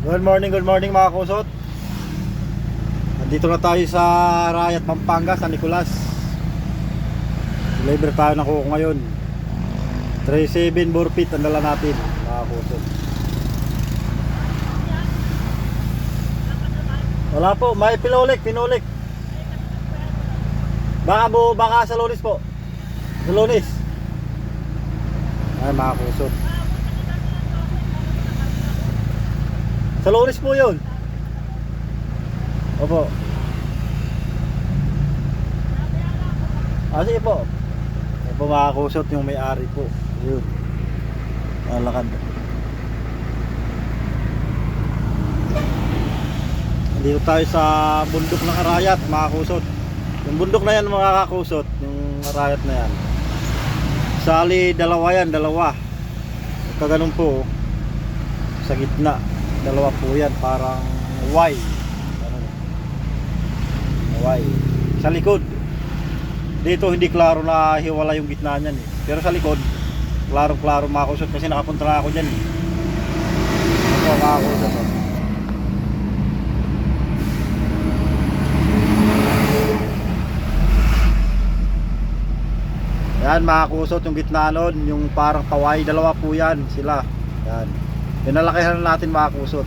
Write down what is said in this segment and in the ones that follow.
Good morning mga kusot. Nandito na tayo sa Arayat, Pampanga, San Nicolas. Deliver tayo ng kuko ngayon. 37 burpit ang dala natin mga kusot. Wala po, may pinulik. Baka sa Lunes po. Sa Lunes. Ay mga kusot. Sa Lunes po yun. Opo. Sige po. Opo mga kusot, yung may-ari po. Yun. Malakad. Dito tayo sa bundok ng Arayat mga kusot. Yung bundok na yan mga kakusot, yung Arayat na yan. Sali dalawa yan, dalawa. Kaganon po. Sa gitna. Dalawa po yan, parang Y. Ano? Y. Sa likod. Dito hindi klaro na hiwala yung gitna niyan eh. Pero sa likod, klaro mga kusot kasi nakapunta na ako dyan eh. Ito mga kusot. Yan mga kusot, yung gitna nun, yung parang kaway, dalawa po yan sila. Yan. Pinalakihan natin mga kusot.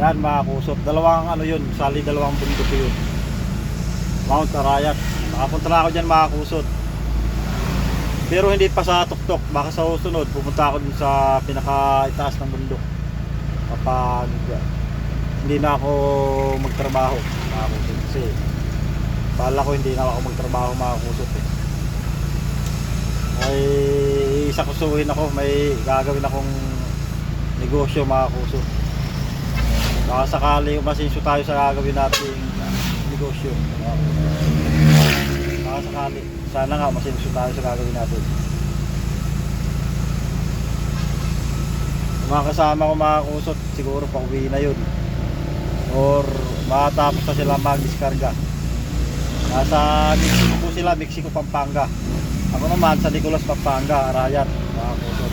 Yan mga kusot, dalawang ano yun, sali dalawang bundok yun. Mount Arayat. Nakapunta na ako dyan mga kusot. Pero hindi pa sa tuktok, baka sa susunod pupunta ako dun sa pinakaitaas ng bundok. Kapag hindi na ako magtrabaho mga kusot. Kasi bala ko hindi na ako magtrabaho mga kusot eh. May isakusuhin ako, may gagawin akong negosyo mga kusot. Baka sakali umasinso tayo sa gagawin nating negosyo. Baka sakali, sana nga umasinso tayo sa gagawin natin. Mga kasama ko mga kusot, siguro pa uwi na yun. Or matapos na sila mag-diskarga. Nasa Mexico po sila, Mexico, Pampanga. Ako naman sa Nicolas, Pampanga, Arayat, mga kusot.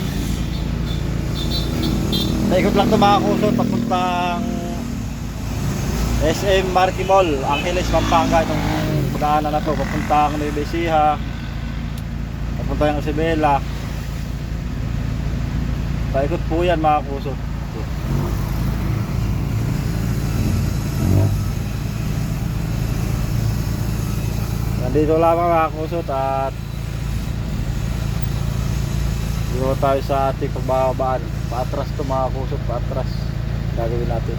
Naikot lang ito mga kusot, papuntang SM Marquee Mall, Angeles, Pampanga. Itong pagdaanan na ito, papuntang Nueva Ecija, papuntang Isabela. Naikot po yan mga kusot. Nandito lamang mga kusot at dito tayo sa ating pagbabaan. Paatras to mga kusot, paatras gagawin natin.